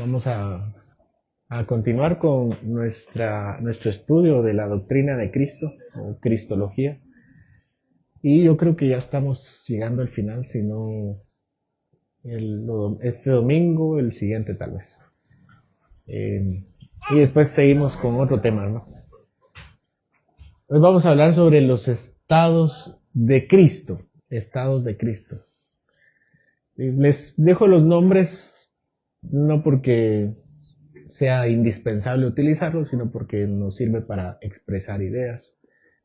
Vamos a continuar con nuestro estudio de la doctrina de Cristo, o Cristología. Y yo creo que ya estamos llegando al final, si no este domingo, el siguiente tal vez. Y después seguimos con otro tema, ¿no? Hoy vamos a hablar sobre los estados de Cristo, estados de Cristo. Les dejo los nombres no porque sea indispensable utilizarlos, sino porque nos sirve para expresar ideas.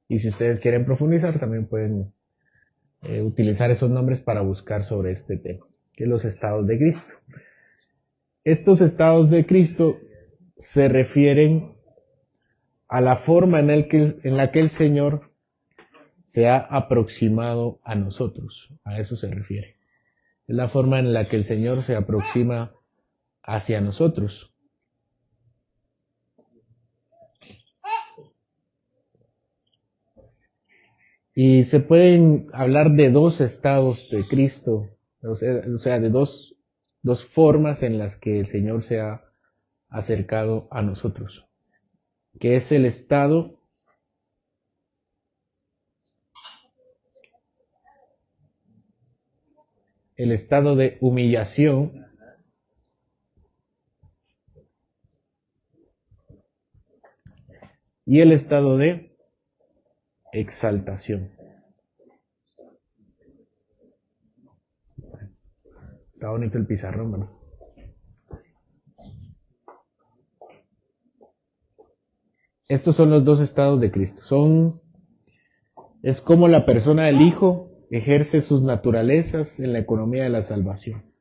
Y si ustedes quieren profundizar, también pueden utilizar esos nombres para buscar sobre este tema, que es los estados de Cristo. Estos estados de Cristo se refieren a la forma en la que el Señor se ha aproximado a nosotros. A eso se refiere. Es la forma en la que el Señor se aproxima hacia nosotros. Y se pueden hablar de dos estados de Cristo, o sea, de dos formas en las que el Señor se ha acercado a nosotros, que es el estado de humillación y el estado de exaltación. Está bonito el pizarrón, ¿no? Estos son los dos estados de Cristo. Es como la persona del Hijo ejerce sus naturalezas en la economía de la salvación.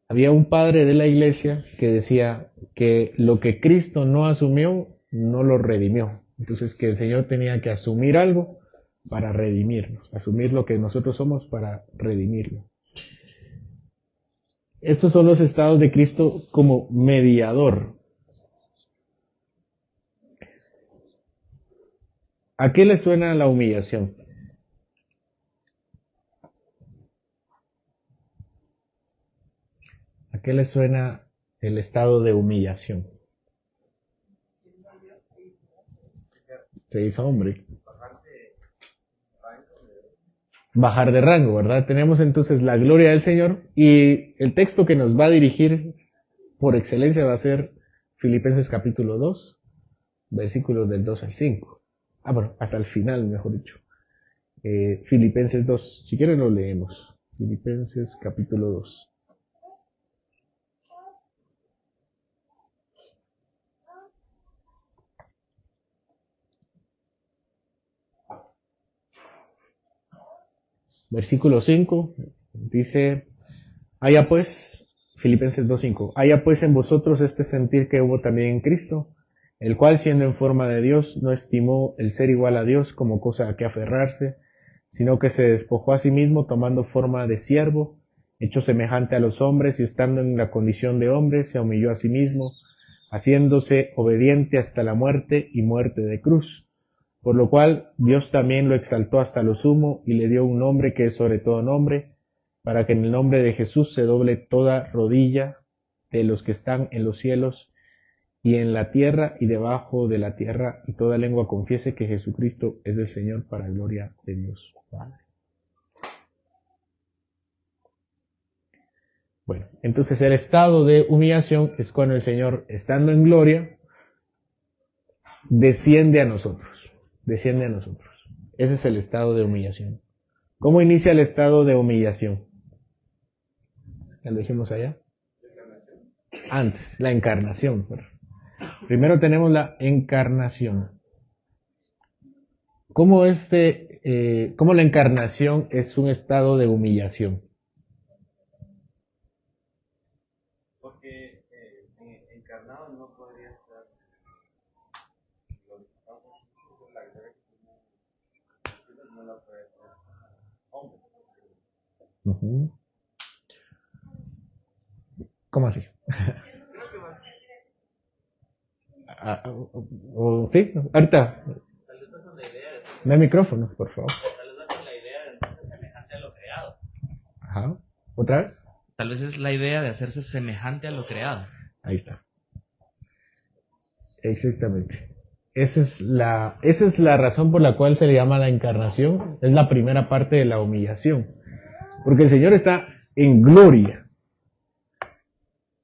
Había un padre de la iglesia que decía que lo que Cristo no asumió, no lo redimió. Entonces que el Señor tenía que asumir algo para redimirnos, asumir lo que nosotros somos para redimirlo. Estos son los estados de Cristo como mediador. ¿A qué le suena la humillación? ¿A qué le suena el estado de humillación? Se hizo hombre. Bajar de rango, ¿verdad? Tenemos entonces la gloria del Señor y el texto que nos va a dirigir por excelencia va a ser Filipenses capítulo 2, versículos del 2 al 5. Bueno, hasta el final, mejor dicho. Filipenses 2, si quieren lo leemos. Filipenses capítulo 2. Versículo 5 dice, haya pues, Filipenses 2:5, haya pues en vosotros este sentir que hubo también en Cristo, el cual siendo en forma de Dios no estimó el ser igual a Dios como cosa a que aferrarse, sino que se despojó a sí mismo tomando forma de siervo, hecho semejante a los hombres y estando en la condición de hombre, se humilló a sí mismo, haciéndose obediente hasta la muerte y muerte de cruz. Por lo cual Dios también lo exaltó hasta lo sumo y le dio un nombre que es sobre todo nombre, para que en el nombre de Jesús se doble toda rodilla de los que están en los cielos y en la tierra y debajo de la tierra, y toda lengua confiese que Jesucristo es el Señor, para gloria de Dios Padre. Bueno, entonces el estado de humillación es cuando el Señor, estando en gloria, desciende a nosotros. Desciende a nosotros. Ese es el estado de humillación. ¿Cómo inicia el estado de humillación? Ya lo dijimos allá. Antes, la encarnación. Primero tenemos la encarnación. ¿Cómo la encarnación es un estado de humillación? Porque encarnado no podría estar la gloria que no la puede hacer hombre. ¿Cómo así? ¿Sí? Ahorita. No hay micrófono, por favor. Tal vez con la idea de hacerse semejante a lo creado. Ajá. ¿Otra vez? Tal vez es la idea de hacerse semejante a lo creado. Ahí está. Exactamente. Esa es la razón por la cual se le llama la encarnación. Es la primera parte de la humillación. Porque el Señor está en gloria.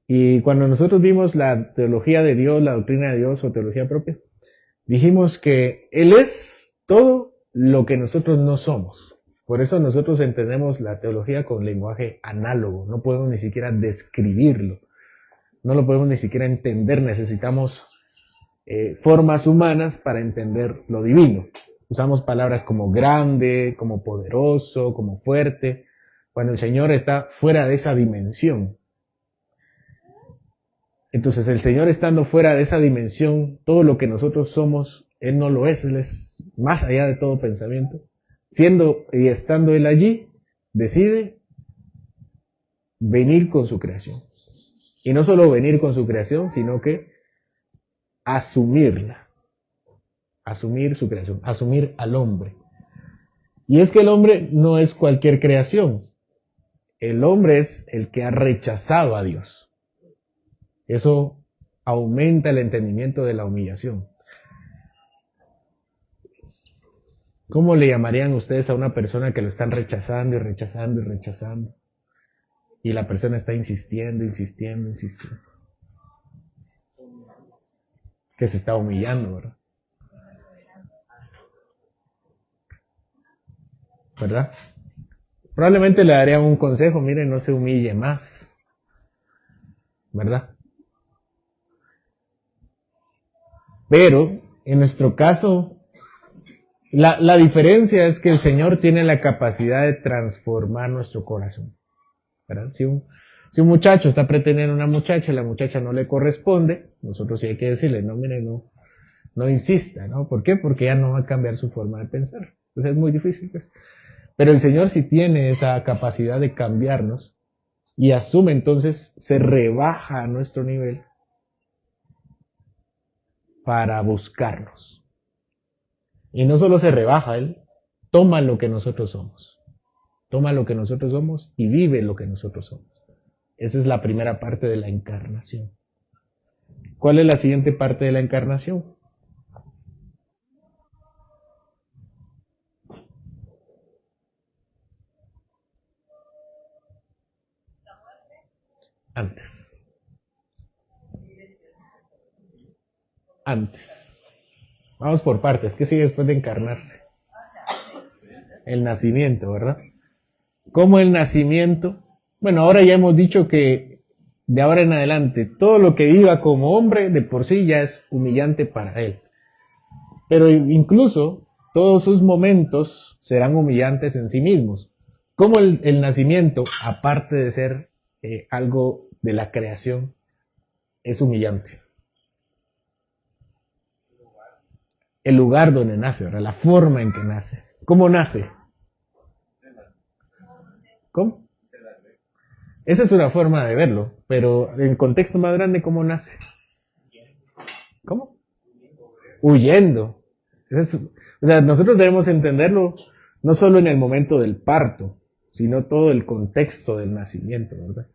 Y cuando nosotros vimos la teología de Dios, la doctrina de Dios o teología propia, dijimos que Él es todo lo que nosotros no somos. Por eso nosotros entendemos la teología con lenguaje análogo. No podemos ni siquiera describirlo. No lo podemos ni siquiera entender. Necesitamos formas humanas para entender lo divino. Usamos palabras como grande, como poderoso, como fuerte, cuando el Señor está fuera de esa dimensión. Entonces el Señor estando fuera de esa dimensión, todo lo que nosotros somos, Él no lo es, Él es más allá de todo pensamiento. Siendo y estando Él allí, decide venir con su creación. Y no solo venir con su creación, sino que asumirla. Asumir su creación, asumir al hombre. Y es que el hombre no es cualquier creación. El hombre es el que ha rechazado a Dios. Eso aumenta el entendimiento de la humillación. ¿Cómo le llamarían ustedes a una persona que lo están rechazando y rechazando y rechazando? Y la persona está insistiendo, insistiendo, insistiendo. Que se está humillando, ¿verdad? ¿Verdad? Probablemente le darían un consejo, mire, no se humille más. ¿Verdad? Pero, en nuestro caso, la diferencia es que el Señor tiene la capacidad de transformar nuestro corazón. ¿Verdad? Si un muchacho está pretendiendo a una muchacha y la muchacha no le corresponde, nosotros sí hay que decirle, no, mire, no insista, ¿no? ¿Por qué? Porque ya no va a cambiar su forma de pensar. Entonces es muy difícil, pues. Pero el Señor sí tiene esa capacidad de cambiarnos y asume, entonces se rebaja a nuestro nivel para buscarnos. Y no solo se rebaja, Él toma lo que nosotros somos. Toma lo que nosotros somos y vive lo que nosotros somos. Esa es la primera parte de la encarnación. ¿Cuál es la siguiente parte de la encarnación? Antes. Vamos por partes. ¿Qué sigue después de encarnarse? El nacimiento, ¿verdad? ¿Cómo el nacimiento? Bueno, ahora ya hemos dicho que de ahora en adelante todo lo que viva como hombre de por sí ya es humillante para él. Pero incluso todos sus momentos serán humillantes en sí mismos. ¿Cómo el nacimiento, aparte de ser algo de la creación, es humillante? El lugar donde nace, ¿verdad? La forma en que nace. ¿Cómo nace? ¿Cómo? Esa es una forma de verlo, pero en el contexto más grande, ¿cómo nace? ¿Cómo? Huyendo. O sea, nosotros debemos entenderlo no solo en el momento del parto, sino todo el contexto del nacimiento, ¿verdad?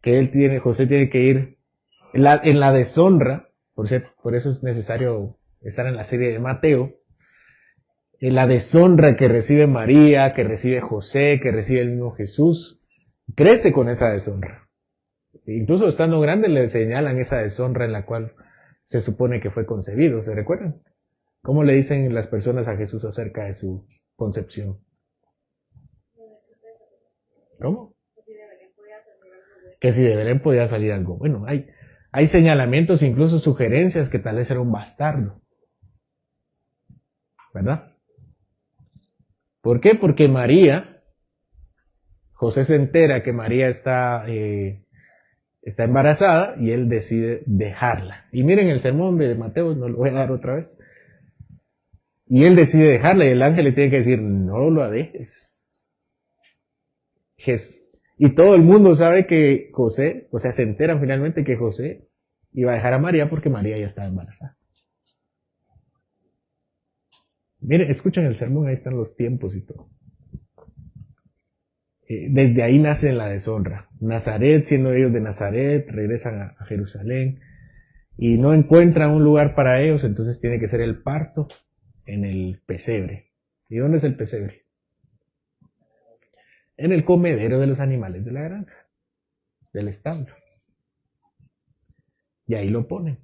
Que José tiene que ir en la deshonra, por eso es necesario estar en la serie de Mateo, en la deshonra que recibe María, que recibe José, que recibe el mismo Jesús, crece con esa deshonra. Incluso estando grande le señalan esa deshonra en la cual se supone que fue concebido, ¿se recuerdan? ¿Cómo le dicen las personas a Jesús acerca de su concepción? ¿Cómo? Que si de Belén podía salir algo. Bueno, hay señalamientos, incluso sugerencias que tal vez era un bastardo. ¿Verdad? ¿Por qué? Porque José se entera que María está embarazada y él decide dejarla. Y miren el sermón de Mateo, no lo voy a dar otra vez. Y él decide dejarla y el ángel le tiene que decir, no lo dejes. Y todo el mundo sabe que José, o sea, se enteran finalmente que José iba a dejar a María porque María ya estaba embarazada. Miren, escuchen el sermón, ahí están los tiempos y todo. desde ahí nace la deshonra. Nazaret, siendo ellos de Nazaret, regresan a Jerusalén y no encuentran un lugar para ellos, entonces tiene que ser el parto en el pesebre. ¿Y dónde es el pesebre? En el comedero de los animales de la granja, del establo. Y ahí lo ponen.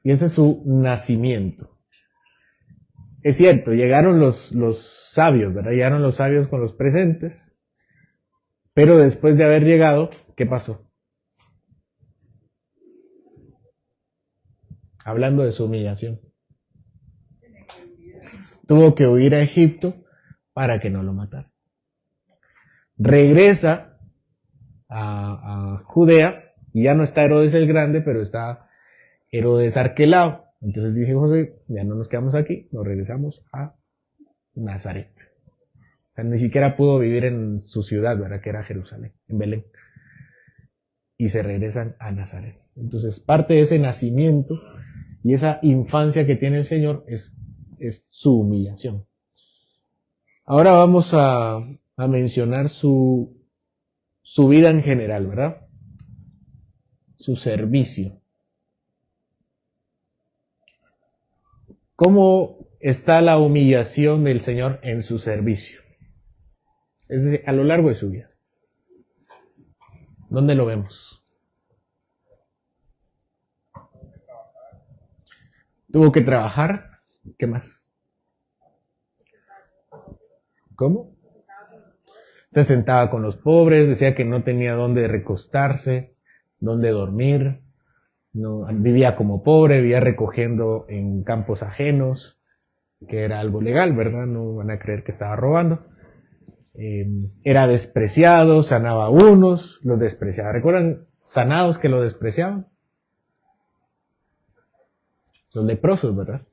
Y ese es su nacimiento. Es cierto, llegaron los sabios, ¿verdad? Llegaron los sabios con los presentes. Pero después de haber llegado, ¿qué pasó? Hablando de su humillación. Tuvo que huir a Egipto para que no lo mataran. Regresa a Judea y ya no está Herodes el Grande, pero está Herodes Arquelao. Entonces dice José, ya no nos quedamos aquí, nos regresamos a Nazaret. O sea, ni siquiera pudo vivir en su ciudad, ¿verdad? Que era Jerusalén, en Belén. Y se regresan a Nazaret. Entonces, parte de ese nacimiento y esa infancia que tiene el Señor es su humillación. Ahora vamos a mencionar su vida en general, ¿verdad? Su servicio. ¿Cómo está la humillación del Señor en su servicio? Es decir, a lo largo de su vida. ¿Dónde lo vemos? Tuvo que trabajar. ¿Qué más? ¿Cómo? Se sentaba con los pobres, decía que no tenía dónde recostarse, dónde dormir, no, vivía como pobre, vivía recogiendo en campos ajenos, que era algo legal, ¿verdad? No van a creer que estaba robando. Era despreciado, sanaba a unos, los despreciaba. ¿Recuerdan sanados que lo despreciaban? Los leprosos, ¿verdad?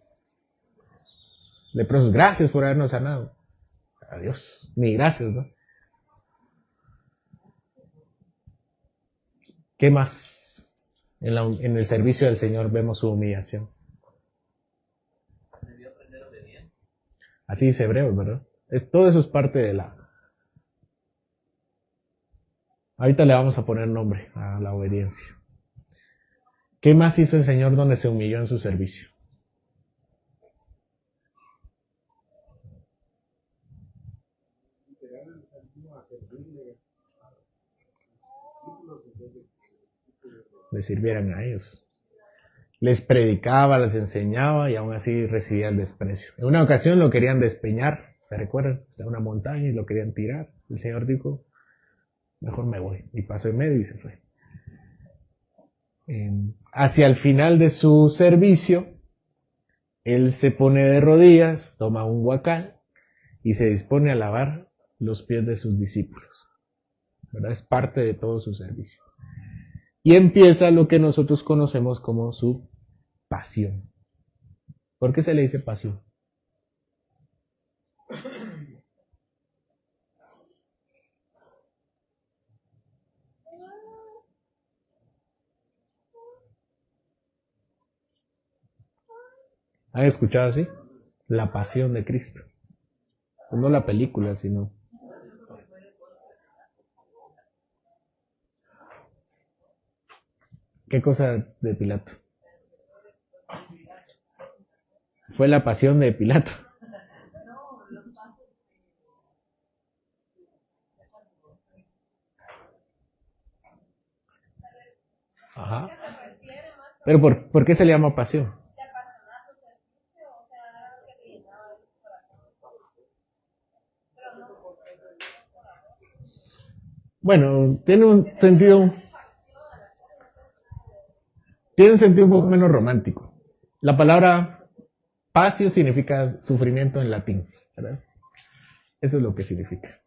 Leprosos, gracias por habernos sanado. Adiós, ni gracias, ¿no? ¿Qué más? En el servicio del Señor vemos su humillación. Así dice Hebreos, ¿verdad? Todo eso es parte de la... Ahorita le vamos a poner nombre a la obediencia. ¿Qué más hizo el Señor donde se humilló en su servicio? Le sirvieran a ellos. Les predicaba, les enseñaba y aún así recibía el desprecio. En una ocasión lo querían despeñar, ¿se recuerdan? Estaba en una montaña y lo querían tirar. El Señor dijo, mejor me voy. Y pasó en medio y se fue. Hacia el final de su servicio, él se pone de rodillas, toma un huacal y se dispone a lavar los pies de sus discípulos. ¿Verdad? Es parte de todo su servicio. Y empieza lo que nosotros conocemos como su pasión. ¿Por qué se le dice pasión? ¿Han escuchado así? La pasión de Cristo. No la película, sino... ¿Qué cosa de Pilato? Fue la pasión de Pilato. Ajá. Pero ¿por qué se le llama pasión? Bueno, tiene un sentido un poco menos romántico. La palabra pasio significa sufrimiento en latín, ¿verdad? Eso es lo que significa.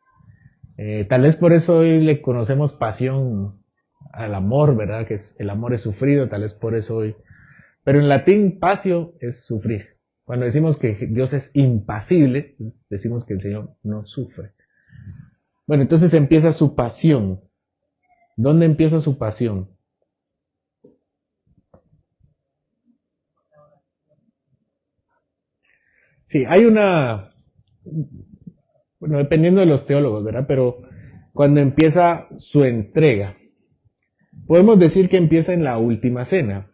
Tal vez por eso hoy le conocemos pasión al amor, ¿verdad? Que el amor es sufrido, tal vez por eso hoy. Pero en latín, pasio es sufrir. Cuando decimos que Dios es impasible, pues decimos que el Señor no sufre. Bueno, entonces empieza su pasión. ¿Dónde empieza su pasión? Sí, hay una bueno, dependiendo de los teólogos, ¿verdad? Pero cuando empieza su entrega, podemos decir que empieza en la última cena,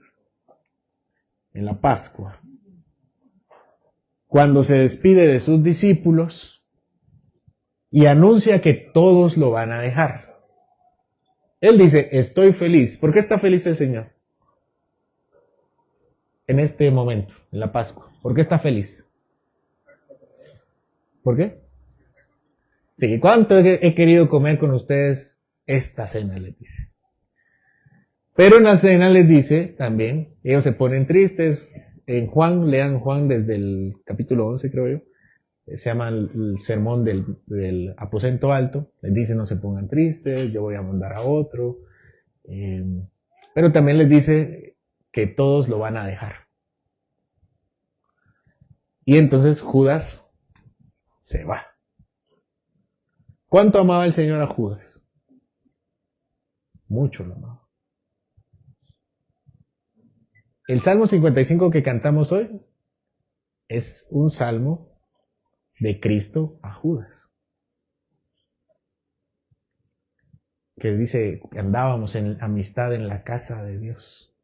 en la Pascua, cuando se despide de sus discípulos y anuncia que todos lo van a dejar. Él dice, estoy feliz. ¿Por qué está feliz el Señor? En este momento, en la Pascua. ¿Por qué está feliz? ¿Por qué? Sí, ¿cuánto he querido comer con ustedes esta cena? Les dice. Pero en la cena les dice también, ellos se ponen tristes. En Juan, lean Juan desde el capítulo 11, creo yo. Se llama el sermón del aposento alto. Les dice, no se pongan tristes, yo voy a mandar a otro. Pero también les dice que todos lo van a dejar. Y entonces Judas se va. ¿Cuánto amaba el Señor a Judas? Mucho lo amaba. El Salmo 55 que cantamos hoy es un salmo de Cristo a Judas. Que dice que andábamos en amistad en la casa de Dios.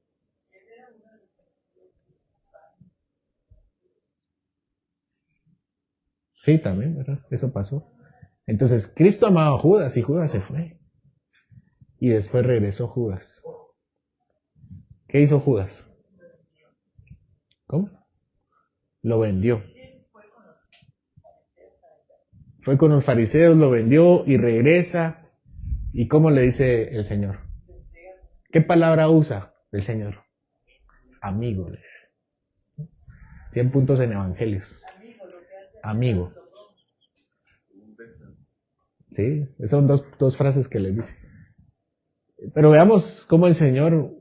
Sí, también, ¿verdad? Eso pasó. Entonces, Cristo amaba a Judas y Judas se fue. Y después regresó Judas. ¿Qué hizo Judas? ¿Cómo? Lo vendió. Fue con los fariseos, lo vendió y regresa. ¿Y cómo le dice el Señor? ¿Qué palabra usa el Señor? Amigo, les. 100 puntos en Evangelios. Amigo. Sí, son dos frases que le dice. Pero veamos cómo el Señor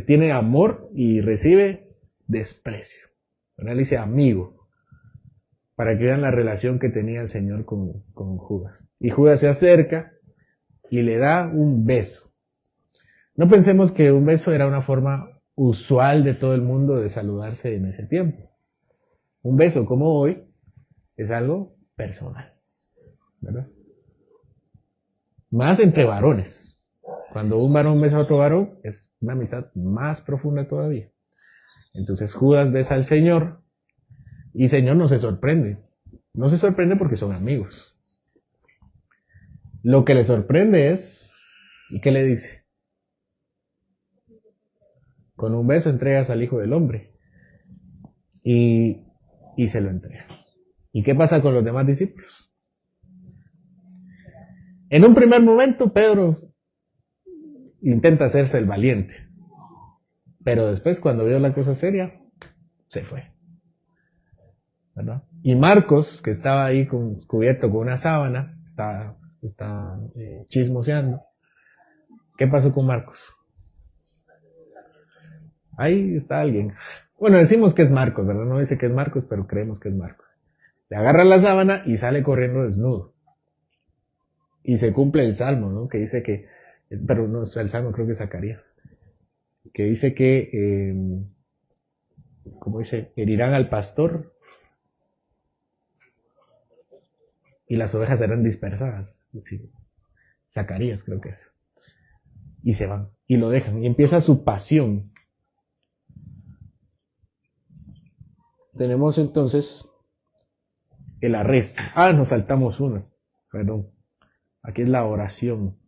tiene amor y recibe desprecio. Él dice amigo, para que vean la relación que tenía el Señor con Judas. Y Judas se acerca y le da un beso. No pensemos que un beso era una forma usual de todo el mundo de saludarse en ese tiempo. Un beso como hoy es algo personal, ¿verdad? Más entre varones. Cuando un varón besa a otro varón, es una amistad más profunda todavía. Entonces Judas besa al Señor y el Señor no se sorprende. No se sorprende porque son amigos. Lo que le sorprende es, ¿y qué le dice? Con un beso entregas al Hijo del Hombre. Y se lo entrega. ¿Y qué pasa con los demás discípulos? En un primer momento Pedro intenta hacerse el valiente, pero después cuando vio la cosa seria, se fue, ¿verdad? Y Marcos, que estaba ahí cubierto con una sábana, está chismoseando. ¿Qué pasó con Marcos? Ahí está alguien. Bueno, decimos que es Marcos, ¿verdad? No dice que es Marcos, pero creemos que es Marcos. Le agarra la sábana y sale corriendo desnudo. Y se cumple el salmo, ¿no? Que dice que, pero no, el salmo creo que es Zacarías, que dice que, ¿cómo dice? Herirán al pastor y las ovejas serán dispersadas. Sí, Zacarías creo que es. Y se van, y lo dejan, y empieza su pasión. Tenemos entonces el arresto. Nos saltamos uno, perdón. Aquí es la oración.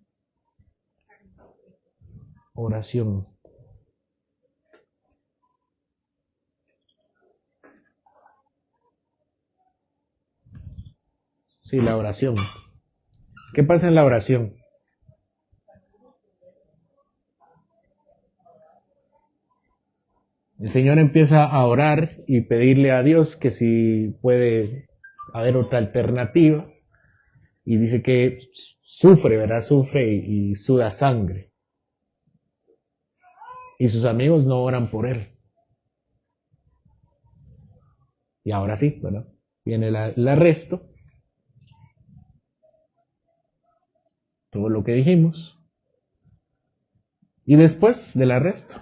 Oración. Sí, la oración. ¿Qué pasa en la oración? El Señor empieza a orar y pedirle a Dios que si puede haber otra alternativa. Y dice que sufre, ¿verdad? Sufre y suda sangre. Y sus amigos no oran por él. Y ahora sí, ¿verdad? Viene el arresto. Todo lo que dijimos. Y después del arresto,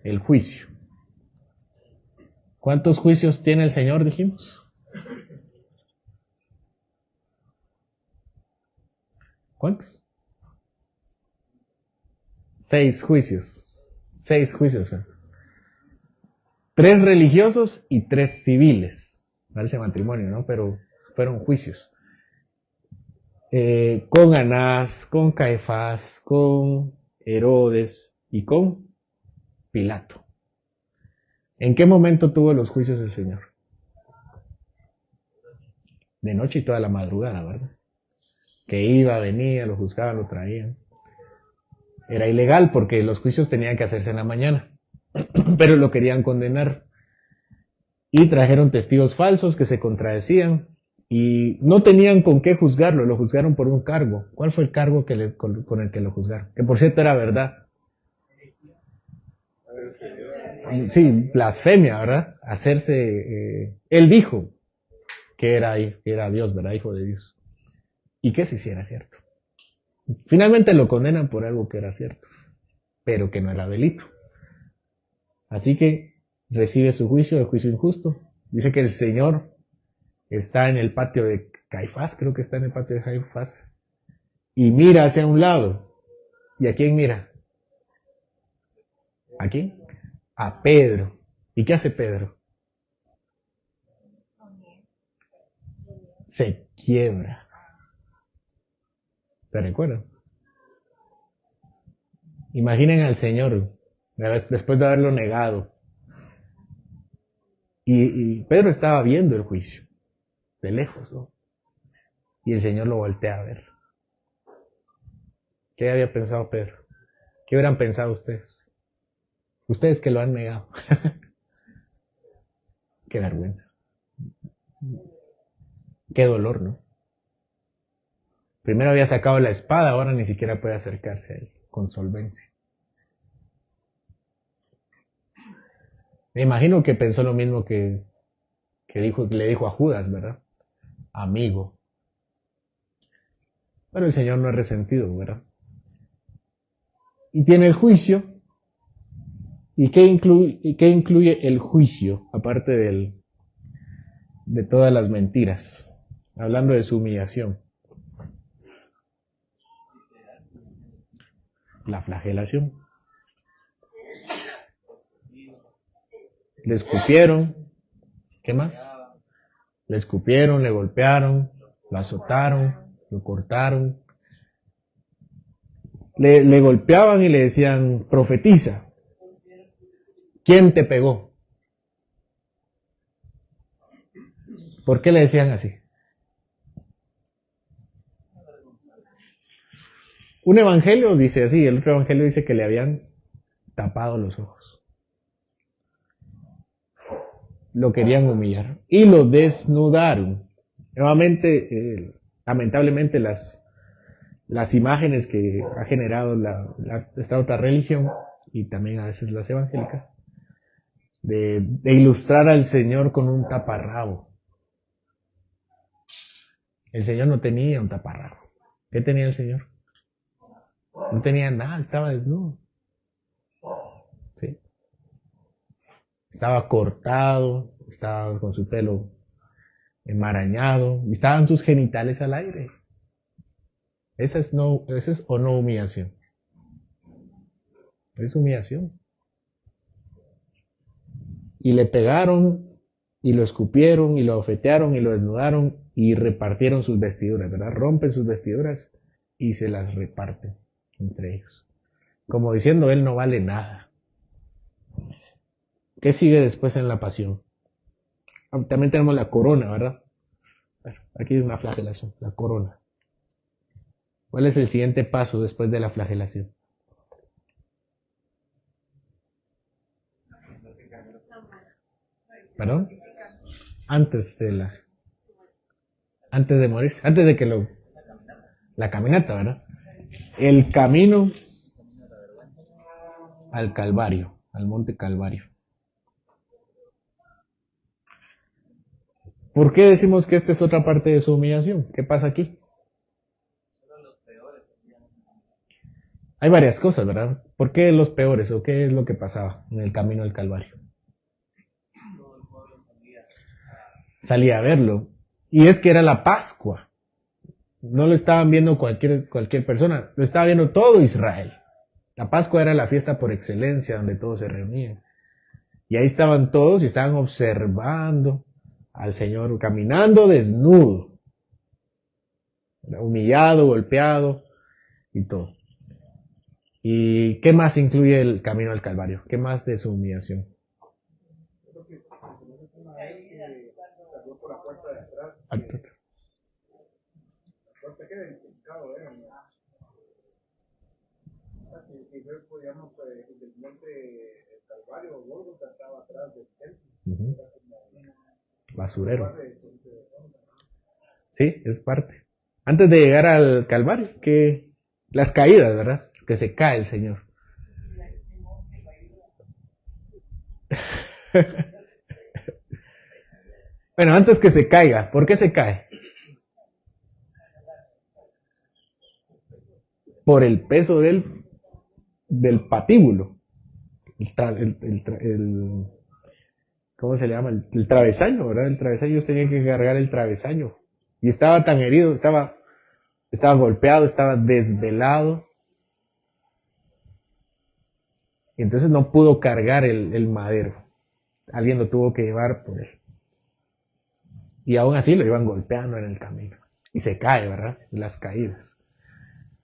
el juicio. ¿Cuántos juicios tiene el Señor, dijimos? ¿Cuántos? 6 juicios. 6 juicios. 3 religiosos y 3 civiles. Parece matrimonio, ¿no? Pero fueron juicios. Con Anás, con Caifás, con Herodes y con Pilato. ¿En qué momento tuvo los juicios el Señor? De noche y toda la madrugada, ¿verdad? Que iba, venía, lo juzgaban, lo traían. Era ilegal porque los juicios tenían que hacerse en la mañana, pero lo querían condenar. Y trajeron testigos falsos que se contradecían y no tenían con qué juzgarlo, lo juzgaron por un cargo. ¿Cuál fue el cargo con el que lo juzgaron? Que por cierto era verdad. Sí, blasfemia, ¿verdad? Él dijo que era Dios, ¿verdad? Hijo de Dios. Y que si era cierto. Finalmente lo condenan por algo que era cierto, pero que no era delito. Así que recibe su juicio, el juicio injusto. Dice que el Señor está en el patio de Caifás, creo que está en el patio de Caifás, y mira hacia un lado. ¿Y a quién mira? ¿A quién? A Pedro. ¿Y qué hace Pedro? Se quiebra. ¿Te recuerdan? Imaginen al Señor después de haberlo negado. Y Pedro estaba viendo el juicio, de lejos, ¿no? Y el Señor lo voltea a ver. ¿Qué había pensado Pedro? ¿Qué hubieran pensado ustedes? Ustedes que lo han negado. Qué vergüenza. Qué dolor, ¿no? Primero había sacado la espada, ahora ni siquiera puede acercarse a él con solvencia. Me imagino que pensó lo mismo que le dijo a Judas, ¿verdad? Amigo. Pero el Señor no es resentido, ¿verdad? Y tiene el juicio. ¿Y qué incluye el juicio, aparte de todas las mentiras? Hablando de su humillación. La flagelación. Le escupieron. ¿Qué más? Le escupieron, le golpearon, lo azotaron, lo cortaron. Le golpeaban y le decían, profetiza. ¿Quién te pegó? ¿Por qué le decían así? Un evangelio dice así, el otro evangelio dice que le habían tapado los ojos. Lo querían humillar y lo desnudaron. Nuevamente, lamentablemente las imágenes que ha generado esta otra religión y también a veces las evangélicas de ilustrar al Señor con un taparrabo. El Señor no tenía un taparrabo. ¿Qué tenía el Señor? No tenía nada, estaba desnudo. ¿Sí? Estaba cortado, estaba con su pelo enmarañado, y estaban sus genitales al aire. Esa es o no humillación. Es humillación. Y le pegaron, y lo escupieron, y lo abofetearon, y lo desnudaron, y repartieron sus vestiduras, ¿verdad? Rompen sus vestiduras y se las reparten entre ellos. Como diciendo, él no vale nada. ¿Qué sigue después en la pasión? También tenemos la corona, ¿verdad? Bueno, aquí es una flagelación, la corona. ¿Cuál es el siguiente paso después de la flagelación? ¿Perdón? Antes de morirse, antes de que la caminata, ¿verdad? El camino al Calvario, al monte Calvario. ¿Por qué decimos que esta es otra parte de su humillación? ¿Qué pasa aquí? Hay varias cosas, ¿verdad? ¿Por qué los peores o qué es lo que pasaba en el camino al Calvario? salía a verlo. Y es que era la Pascua. No lo estaban viendo cualquier persona, lo estaba viendo todo Israel. La Pascua era la fiesta por excelencia donde todos se reunían. Y ahí estaban todos y estaban observando al Señor caminando desnudo, humillado, golpeado y todo. ¿Y qué más incluye el camino al Calvario? ¿Qué más de su humillación? Creo que una vez que salió por la puerta de atrás, Ah, la puerta que era el pescado, y fue, digamos, del monte el Calvario, Gólgota estaba atrás del templo. Ujú. Era como Basurero. lugar de honra. Sí, es parte. Antes de llegar al Calvario, que las caídas, ¿verdad? Que se cae el Señor. Bueno, antes que se caiga, ¿por qué se cae? Por el peso del patíbulo. ¿Cómo se le llama? El travesaño, ¿verdad? El travesaño, ellos tenían que cargar el travesaño. Y estaba tan herido, estaba golpeado, estaba desvelado. Y entonces no pudo cargar el madero. Alguien lo tuvo que llevar por él. Y aún así lo iban golpeando en el camino. Y se cae, ¿verdad? Las caídas.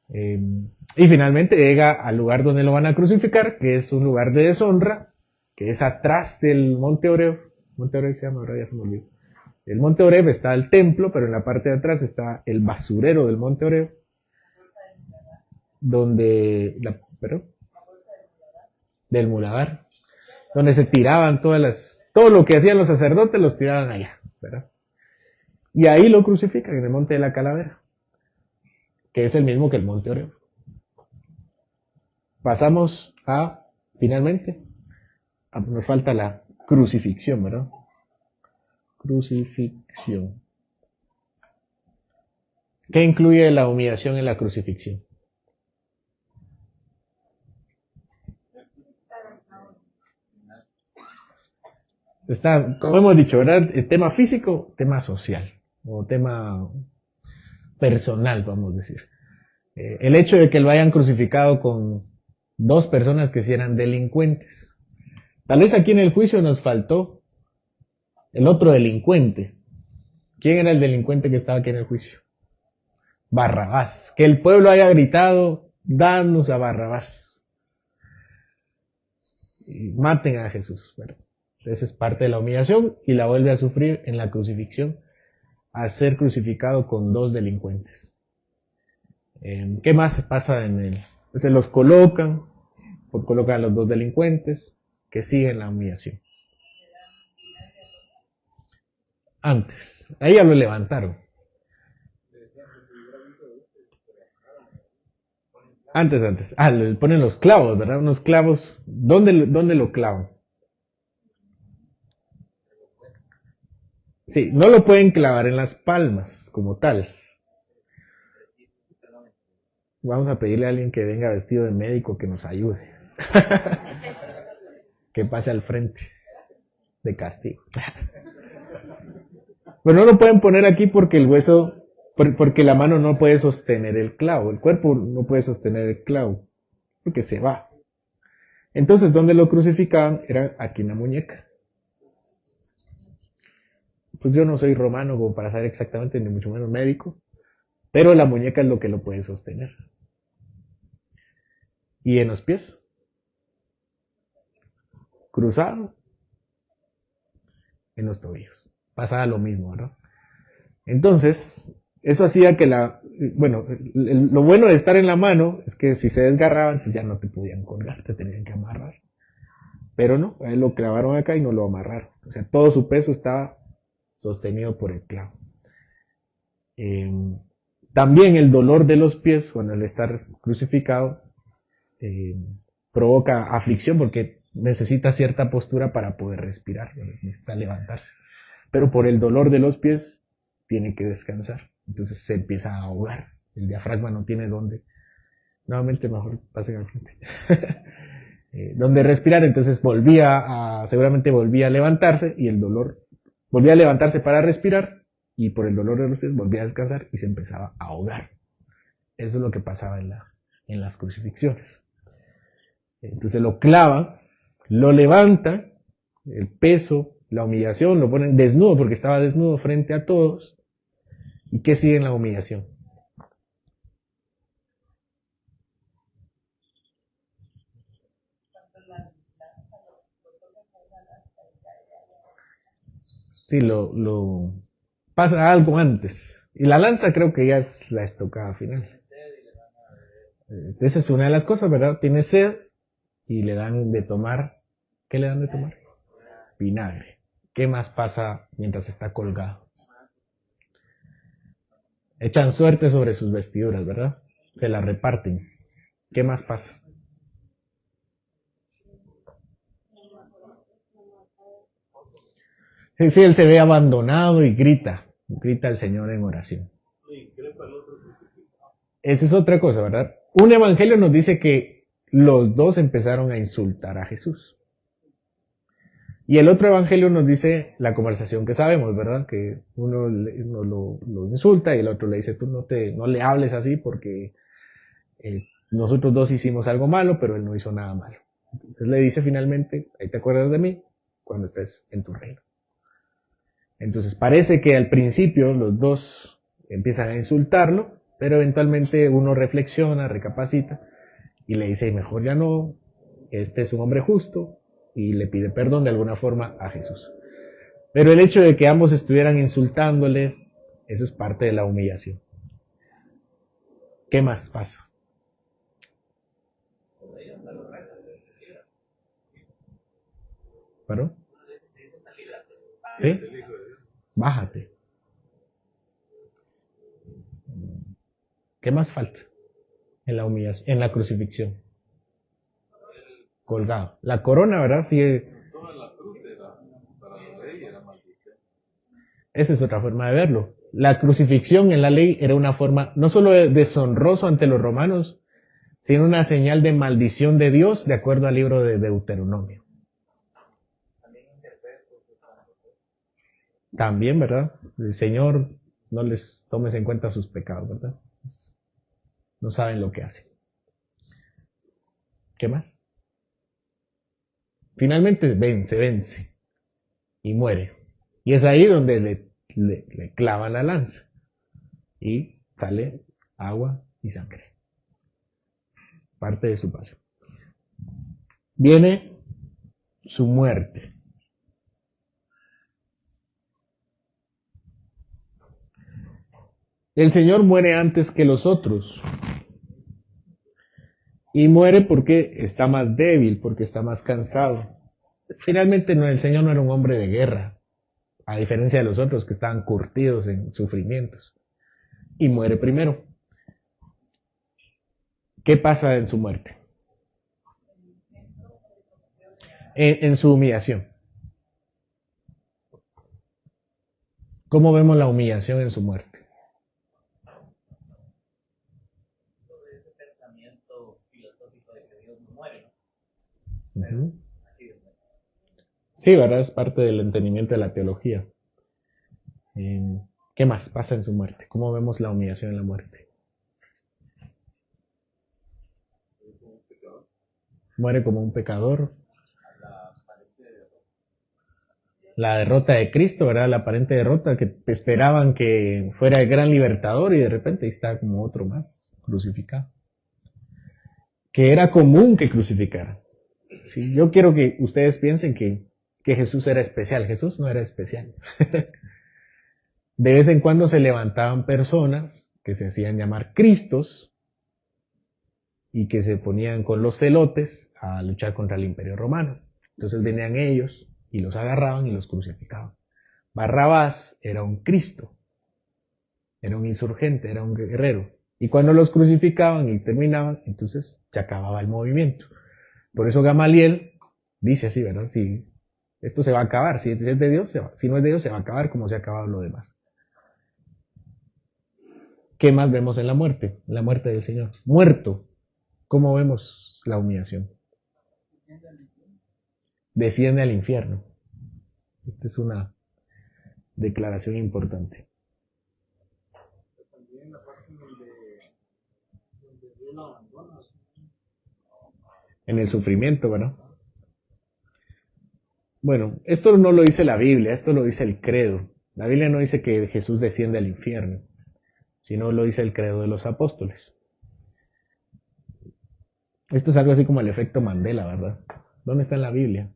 Y finalmente llega al lugar donde lo van a crucificar, que es un lugar de deshonra, que es atrás del Monte Oreb. Monte Oreb se llama, ahora ya se me olvidó. El Monte Oreb está el templo, pero en la parte de atrás está el basurero del Monte Oreb, del Muladar, donde se tiraban todo lo que hacían los sacerdotes los tiraban allá, ¿verdad? Y ahí lo crucifican en el Monte de la Calavera, que es el mismo que el Monte Oreb. Pasamos finalmente, nos falta la crucifixión, ¿verdad? Crucifixión. ¿Qué incluye la humillación en la crucifixión? Está, como hemos dicho, ¿verdad? El tema físico, tema social, o tema personal, vamos a decir. El hecho de que lo hayan crucificado con dos personas que sí eran delincuentes. Tal vez aquí en el juicio nos faltó el otro delincuente. ¿Quién era el delincuente que estaba aquí en el juicio? Barrabás. Que el pueblo haya gritado, danos a Barrabás. Y maten a Jesús. Bueno, esa es parte de la humillación y la vuelve a sufrir en la crucifixión, a ser crucificado con dos delincuentes. ¿Qué más pasa en él? Se los colocan a los dos delincuentes que siguen la humillación. Antes, a ella lo levantaron. Antes. Le ponen los clavos, ¿verdad? Unos clavos. ¿Dónde lo clavan? Sí, no lo pueden clavar en las palmas como tal. Vamos a pedirle a alguien que venga vestido de médico que nos ayude. Que pase al frente de castigo. Pero no lo pueden poner aquí porque el hueso, porque la mano no puede sostener el clavo, el cuerpo no puede sostener el clavo, porque se va. Entonces, ¿dónde lo crucificaban? Era aquí en la muñeca. Pues yo no soy romano como para saber exactamente, ni mucho menos médico, pero la muñeca es lo que lo puede sostener. ¿Y en los pies? Cruzado en los tobillos. Pasaba lo mismo, ¿no? Entonces, eso hacía que lo bueno de estar en la mano es que si se desgarraban, entonces ya no te podían colgar, te tenían que amarrar. Pero no, a él lo clavaron acá y no lo amarraron. O sea, todo su peso estaba sostenido por el clavo. También el dolor de los pies, cuando al estar crucificado, provoca aflicción porque necesita cierta postura para poder respirar, necesita levantarse. Pero por el dolor de los pies, tiene que descansar. Entonces se empieza a ahogar. El diafragma no tiene dónde. Nuevamente mejor pasen al frente. donde respirar, entonces seguramente volvía a levantarse y el dolor, volvía a levantarse para respirar y por el dolor de los pies volvía a descansar y se empezaba a ahogar. Eso es lo que pasaba en las crucifixiones. Entonces lo clavan, lo levantan, el peso, la humillación, lo ponen desnudo porque estaba desnudo frente a todos. ¿Y qué sigue en la humillación? Sí, pasa algo antes. Y la lanza creo que ya es la estocada final. Esa es una de las cosas, ¿verdad? Tiene sed y le dan de tomar. ¿Qué le dan de tomar? Vinagre. ¿Qué más pasa mientras está colgado? Echan suerte sobre sus vestiduras, ¿verdad? Se las reparten. ¿Qué más pasa? Sí, él se ve abandonado y grita al Señor en oración. Esa es otra cosa, ¿verdad? Un evangelio nos dice que los dos empezaron a insultar a Jesús. Y el otro evangelio nos dice la conversación que sabemos, ¿verdad? Que uno lo insulta y el otro le dice, tú no le hables así porque nosotros dos hicimos algo malo, pero él no hizo nada malo. Entonces le dice finalmente, ahí te acuerdas de mí cuando estés en tu reino. Entonces parece que al principio los dos empiezan a insultarlo, pero eventualmente uno reflexiona, recapacita y le dice, mejor ya no, este es un hombre justo y le pide perdón de alguna forma a Jesús. Pero el hecho de que ambos estuvieran insultándole, eso es parte de la humillación. ¿Qué más pasa? ¿Perdón? ¿Sí? Bájate. ¿Qué más falta en la humillación, en la crucifixión? Colgado. La corona, ¿verdad? Sí. Esa es otra forma de verlo. La crucifixión en la ley era una forma no solo de deshonroso ante los romanos, sino una señal de maldición de Dios, de acuerdo al libro de Deuteronomio. También, ¿verdad? El Señor no les tomes en cuenta sus pecados, ¿verdad? No saben lo que hacen. ¿Qué más? Finalmente vence y muere. Y es ahí donde le clavan la lanza y sale agua y sangre. Parte de su pasión. Viene su muerte. El Señor muere antes que los otros. Y muere porque está más débil, porque está más cansado. Finalmente el Señor no era un hombre de guerra, a diferencia de los otros que estaban curtidos en sufrimientos. Y muere primero. ¿Qué pasa en su muerte? En su humillación. ¿Cómo vemos la humillación en su muerte? Sobre ese pensamiento filosófico de que Dios no muere, ¿no? Sí, ¿verdad? Es parte del entendimiento de la teología. ¿Qué más pasa en su muerte? ¿Cómo vemos la humillación en la muerte? Muere como un pecador. La derrota de Cristo, ¿verdad? La aparente derrota que esperaban que fuera el gran libertador y de repente ahí está como otro más crucificado. Que era común que crucificaran. ¿Sí? Yo quiero que ustedes piensen que Jesús era especial. Jesús no era especial. De vez en cuando se levantaban personas que se hacían llamar Cristos y que se ponían con los celotes a luchar contra el Imperio Romano. Entonces venían ellos y los agarraban y los crucificaban. Barrabás era un Cristo, era un insurgente, era un guerrero. Y cuando los crucificaban y terminaban, entonces se acababa el movimiento. Por eso Gamaliel dice así, ¿verdad? Si esto se va a acabar, si es de Dios, se va. Si no es de Dios, se va a acabar como se ha acabado lo demás. ¿Qué más vemos en la muerte? En la muerte del Señor. Muerto. ¿Cómo vemos la humillación? Desciende al infierno. Esta es una declaración importante. También la parte donde Dios lo abandona. En el sufrimiento, ¿verdad? Bueno, esto no lo dice la Biblia, esto lo dice el credo. La Biblia no dice que Jesús desciende al infierno, sino lo dice el credo de los apóstoles. Esto es algo así como el efecto Mandela, ¿verdad? ¿Dónde está en la Biblia?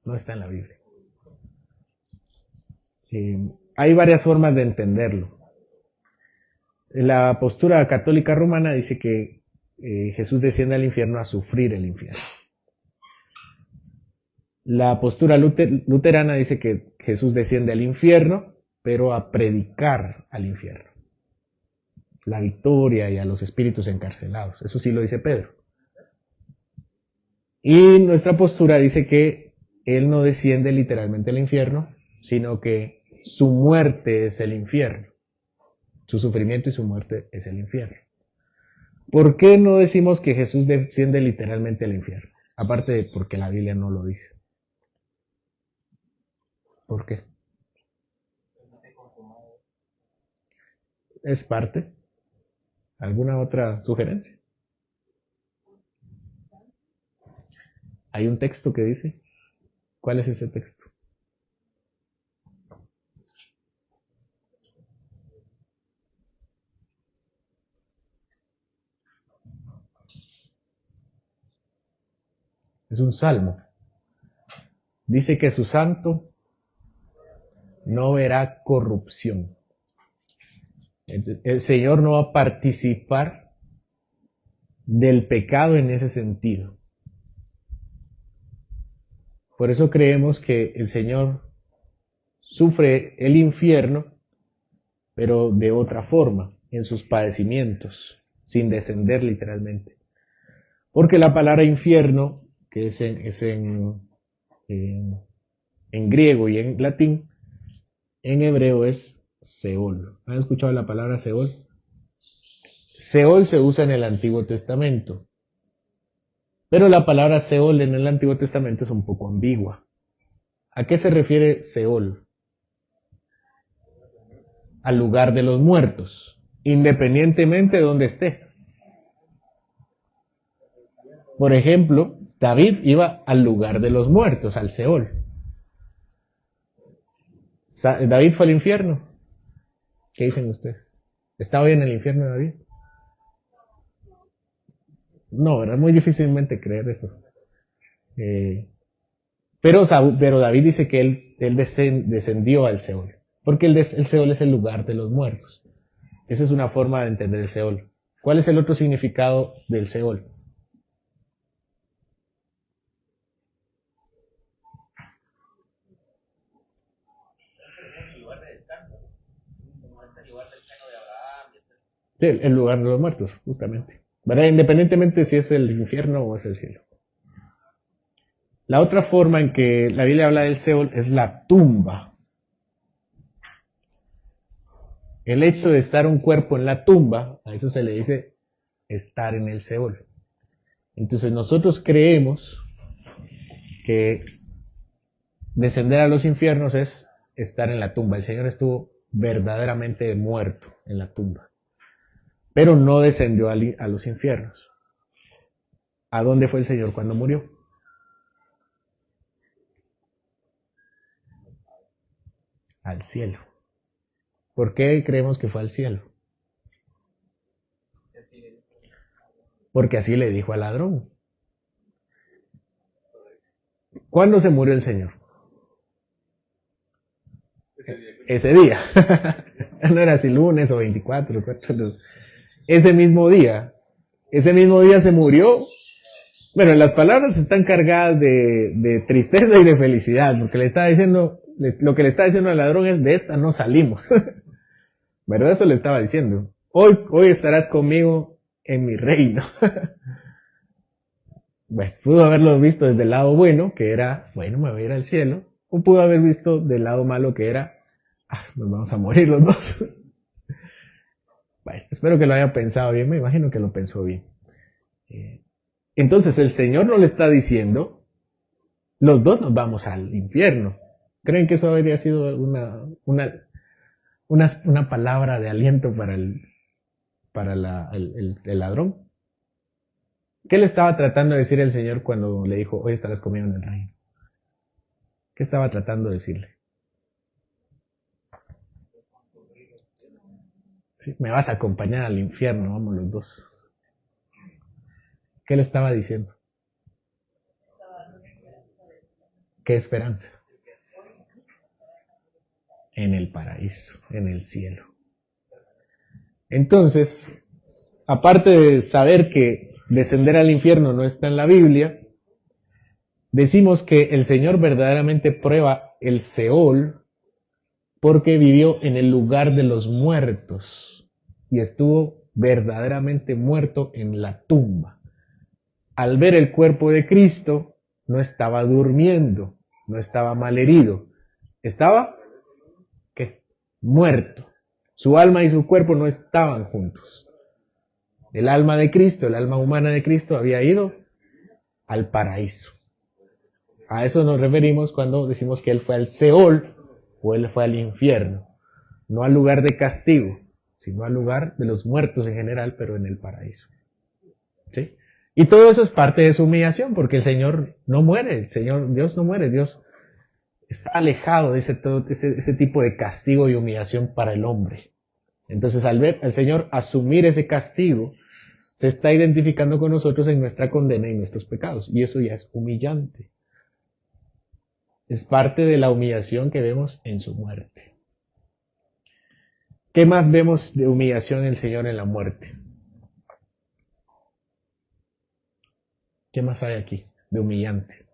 No está en la Biblia. Hay varias formas de entenderlo. La postura católica romana dice que Jesús desciende al infierno a sufrir el infierno. La postura luterana dice que Jesús desciende al infierno, pero a predicar al infierno. La victoria y a los espíritus encarcelados. Eso sí lo dice Pedro. Y nuestra postura dice que Él no desciende literalmente al infierno, sino que su muerte es el infierno. Su sufrimiento y su muerte es el infierno. ¿Por qué no decimos que Jesús desciende literalmente al infierno? Aparte de porque la Biblia no lo dice. ¿Por qué? Es parte. ¿Alguna otra sugerencia? Hay un texto que dice. ¿Cuál es ese texto? Es un salmo. Dice que su santo no verá corrupción. El Señor no va a participar del pecado en ese sentido. Por eso creemos que el Señor sufre el infierno, pero de otra forma, en sus padecimientos, sin descender literalmente. Porque la palabra infierno, que es en griego y en latín, en hebreo es Seol. ¿Han escuchado la palabra Seol? Seol se usa en el Antiguo Testamento. Pero la palabra Seol en el Antiguo Testamento es un poco ambigua. ¿A qué se refiere Seol? Al lugar de los muertos, independientemente de donde esté. Por ejemplo, David iba al lugar de los muertos, al Seol. ¿David fue al infierno? ¿Qué dicen ustedes? ¿Estaba hoy en el infierno David? No, era muy difícilmente creer eso. Pero David dice que él descendió al Seol, porque el Seol es el lugar de los muertos. Esa es una forma de entender el Seol. ¿Cuál es el otro significado del Seol? Sí, el lugar de los muertos, justamente. ¿Verdad? Independientemente si es el infierno o es el cielo. La otra forma en que la Biblia habla del Seol es la tumba. El hecho de estar un cuerpo en la tumba, a eso se le dice estar en el Seol. Entonces nosotros creemos que descender a los infiernos es estar en la tumba. El Señor estuvo verdaderamente muerto en la tumba, pero no descendió a los infiernos. ¿A dónde fue el Señor cuando murió? Al cielo. ¿Por qué creemos que fue al cielo? Porque así le dijo al ladrón. ¿Cuándo se murió el Señor? Ese día. No era así lunes o 24. Ese mismo día se murió. Bueno, las palabras están cargadas de tristeza y de felicidad, porque lo que le está diciendo al ladrón es: de esta no salimos. ¿Verdad? Eso le estaba diciendo. Hoy estarás conmigo en mi reino. Bueno, pudo haberlo visto desde el lado bueno, que era, bueno, me voy a ir al cielo. O pudo haber visto del lado malo, que era, nos vamos a morir los dos. Bueno, espero que lo haya pensado bien, me imagino que lo pensó bien. Entonces el Señor no le está diciendo, los dos nos vamos al infierno. ¿Creen que eso habría sido una palabra de aliento para el ladrón? ¿Qué le estaba tratando de decir el Señor cuando le dijo, hoy estarás conmigo en el reino? ¿Qué estaba tratando de decirle? Sí, me vas a acompañar al infierno, vamos los dos. ¿Qué le estaba diciendo? ¿Qué esperanza? En el paraíso, en el cielo. Entonces, aparte de saber que descender al infierno no está en la Biblia, decimos que el Señor verdaderamente prueba el Seol porque vivió en el lugar de los muertos y estuvo verdaderamente muerto en la tumba. Al ver el cuerpo de Cristo, no estaba durmiendo, no estaba malherido, estaba ¿qué? Muerto. Su alma y su cuerpo no estaban juntos. El alma de Cristo, el alma humana de Cristo había ido al paraíso. A eso nos referimos cuando decimos que Él fue al Seol o Él fue al infierno. No al lugar de castigo, sino al lugar de los muertos en general, pero en el paraíso. ¿Sí? Y todo eso es parte de su humillación, porque el Señor no muere, Dios no muere, Dios está alejado de ese tipo de castigo y humillación para el hombre. Entonces, al ver al Señor asumir ese castigo, se está identificando con nosotros en nuestra condena y nuestros pecados, y eso ya es humillante. Es parte de la humillación que vemos en su muerte. ¿Qué más vemos de humillación en el Señor en la muerte? ¿Qué más hay aquí de humillante?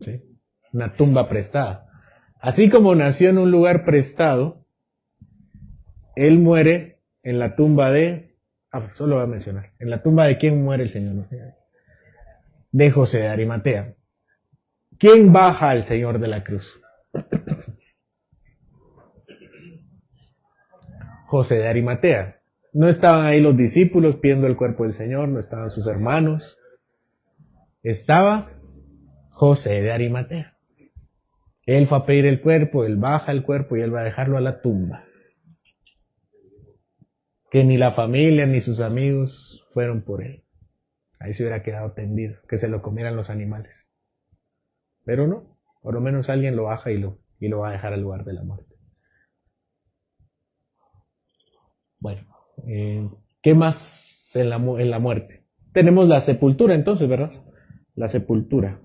¿Sí? Una tumba prestada. Así como nació en un lugar prestado, Él muere en la tumba de... solo voy a mencionar. ¿En la tumba de quién muere el Señor? De José de Arimatea. ¿Quién baja al Señor de la cruz? José de Arimatea. No estaban ahí los discípulos pidiendo el cuerpo del Señor, no estaban sus hermanos. Estaba José de Arimatea. Él fue a pedir el cuerpo, él baja el cuerpo y él va a dejarlo a la tumba. Que ni la familia ni sus amigos fueron por él. Ahí se hubiera quedado tendido, que se lo comieran los animales. Pero no, por lo menos alguien lo baja y lo va a dejar al lugar de la muerte. Bueno, ¿qué más en la muerte? Tenemos la sepultura entonces, ¿verdad? La sepultura.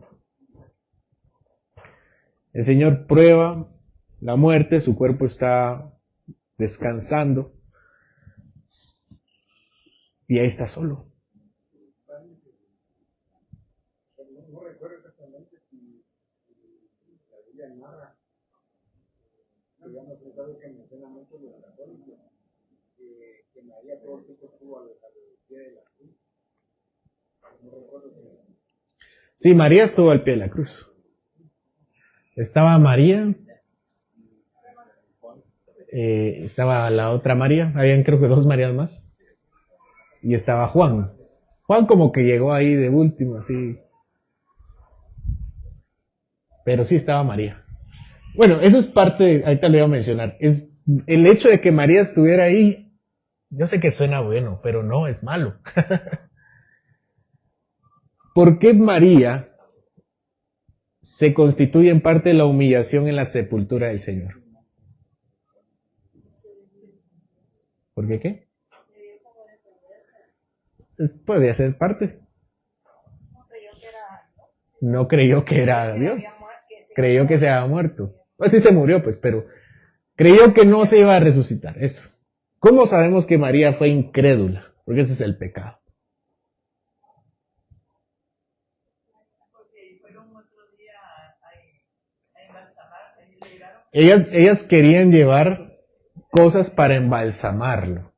El Señor prueba la muerte, su cuerpo está descansando y ahí está solo. No recuerdo exactamente si la Biblia narra, digamos, es algo que menciona mucho los católicos, que María todo el tiempo estuvo al pie de la cruz. No recuerdo si... Sí, María estuvo al pie de la cruz. Estaba María, estaba la otra María, habían creo que 2 Marías más, y estaba Juan. Juan como que llegó ahí de último, así. Pero sí estaba María. Bueno, eso es parte, ahorita lo iba a mencionar, es el hecho de que María estuviera ahí. Yo sé que suena bueno, pero no, es malo. ¿Por qué María se constituye en parte de la humillación en la sepultura del Señor? ¿Por qué qué? Podría ser parte. No creyó que era Dios. Creyó que se había muerto. Pues sí se murió, pues, pero creyó que no se iba a resucitar. Eso. ¿Cómo sabemos que María fue incrédula? Porque ese es el pecado. Ellas querían llevar cosas para embalsamarlo,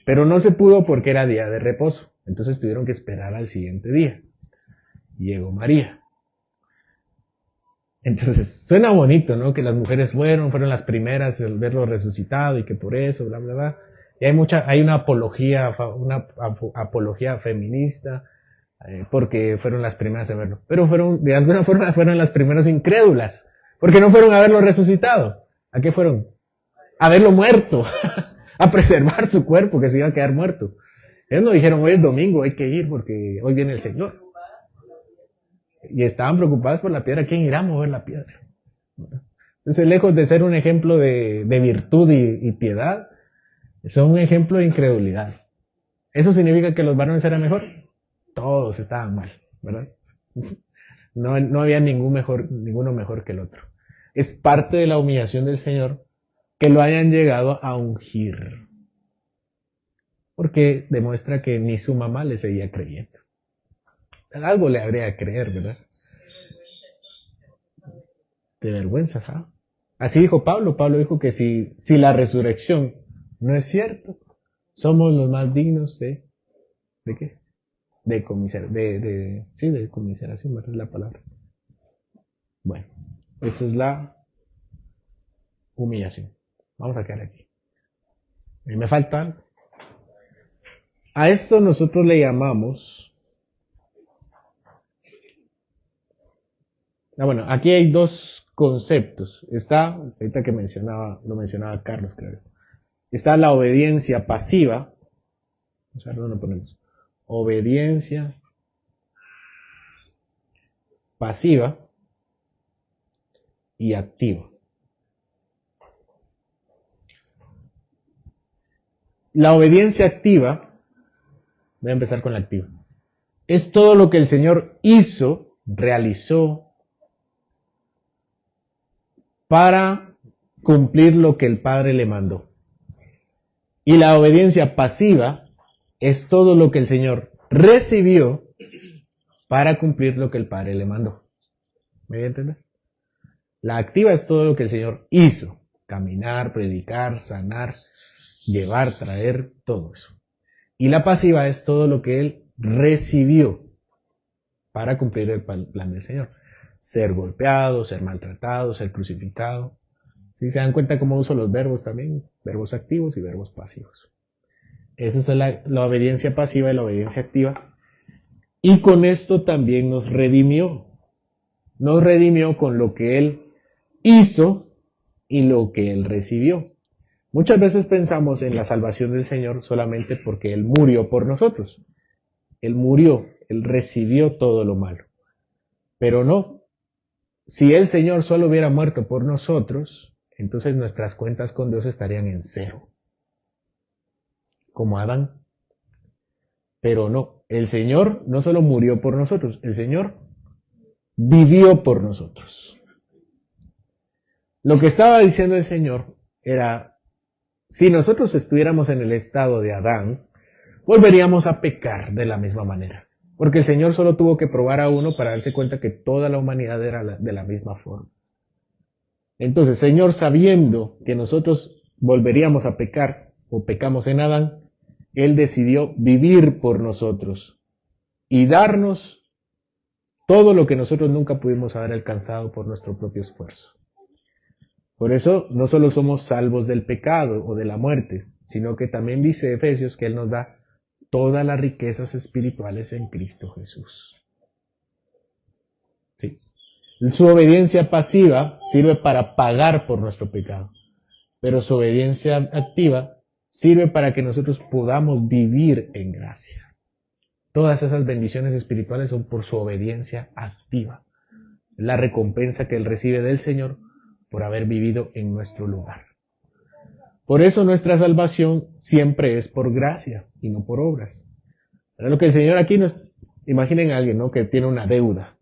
pero no se pudo porque era día de reposo. Entonces tuvieron que esperar al siguiente día. Llegó María. Entonces, suena bonito, ¿no? Que las mujeres fueron las primeras en verlo resucitado y que por eso, bla, bla, bla. Y hay una apología feminista, porque fueron las primeras en verlo. Pero de alguna forma fueron las primeras incrédulas, porque no fueron a verlo resucitado. ¿A qué fueron? A verlo muerto, a preservar su cuerpo que se iba a quedar muerto. Ellos no dijeron, hoy es domingo, hay que ir porque hoy viene el Señor. Y estaban preocupados por la piedra. ¿Quién irá a mover la piedra? Entonces, lejos de ser un ejemplo de virtud y piedad, son un ejemplo de incredulidad. ¿Eso significa que los varones eran mejor? Todos estaban mal, ¿verdad? No había ninguno mejor que el otro. Es parte de la humillación del Señor que lo hayan llegado a ungir. Porque demuestra que ni su mamá le seguía creyendo. Algo le habría de creer, ¿verdad? De vergüenza, ¿sabes? Así dijo Pablo. Pablo dijo que si la resurrección no es cierto, somos los más dignos ¿de qué? De conmiseración, ¿verdad? Es la palabra. Bueno, esta es la humillación. Vamos a quedar aquí. Y me falta algo. A esto nosotros le llamamos... bueno, aquí hay dos conceptos. Está, ahorita que lo mencionaba Carlos, creo. Está la obediencia pasiva. O sea, no lo ponemos. Obediencia pasiva y activa. La obediencia activa, voy a empezar con la activa, es todo lo que el Señor hizo, realizó, para cumplir lo que el Padre le mandó. Y la obediencia pasiva es todo lo que el Señor recibió para cumplir lo que el Padre le mandó. ¿Me voy a entender? La activa es todo lo que el Señor hizo. Caminar, predicar, sanar, llevar, traer, todo eso. Y la pasiva es todo lo que Él recibió para cumplir el plan del Señor. Ser golpeado, ser maltratado, ser crucificado. ¿Sí? ¿Se dan cuenta cómo uso los verbos también? Verbos activos y verbos pasivos. Esa es la obediencia pasiva y la obediencia activa. Y con esto también nos redimió. Nos redimió con lo que Él hizo y lo que Él recibió. Muchas veces pensamos en la salvación del Señor solamente porque Él murió por nosotros. Él murió, Él recibió todo lo malo. Pero no. Si el Señor solo hubiera muerto por nosotros, entonces nuestras cuentas con Dios estarían en cero. Como Adán. Pero no. El Señor no solo murió por nosotros, el Señor vivió por nosotros. Lo que estaba diciendo el Señor era, si nosotros estuviéramos en el estado de Adán, volveríamos a pecar de la misma manera. Porque el Señor solo tuvo que probar a uno para darse cuenta que toda la humanidad era de la misma forma. Entonces, Señor, sabiendo que nosotros volveríamos a pecar o pecamos en Adán, Él decidió vivir por nosotros y darnos todo lo que nosotros nunca pudimos haber alcanzado por nuestro propio esfuerzo. Por eso no solo somos salvos del pecado o de la muerte, sino que también dice Efesios que Él nos da todas las riquezas espirituales en Cristo Jesús. ¿Sí? Su obediencia pasiva sirve para pagar por nuestro pecado, pero su obediencia activa sirve para que nosotros podamos vivir en gracia. Todas esas bendiciones espirituales son por su obediencia activa. La recompensa que Él recibe del Señor por haber vivido en nuestro lugar. Por eso nuestra salvación siempre es por gracia y no por obras. Pero lo que el Señor aquí imaginen a alguien, ¿no?, que tiene una deuda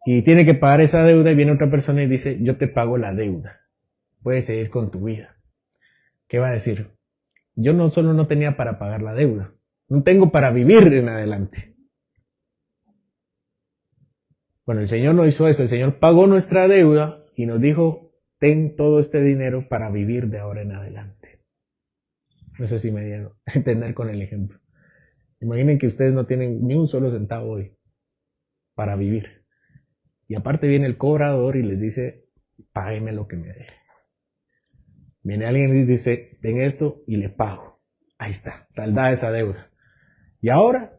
y tiene que pagar esa deuda y viene otra persona y dice, yo te pago la deuda, puedes seguir con tu vida. ¿Qué va a decir? Yo no solo no tenía para pagar la deuda, no tengo para vivir en adelante. Bueno, el Señor no hizo eso, el Señor pagó nuestra deuda y nos dijo, ten todo este dinero para vivir de ahora en adelante. No sé si me dieron a entender con el ejemplo. Imaginen que ustedes no tienen ni un solo centavo hoy para vivir. Y aparte viene el cobrador y les dice, págueme lo que me dé. Viene alguien y les dice, ten esto y le pago. Ahí está, saldada esa deuda. Y ahora,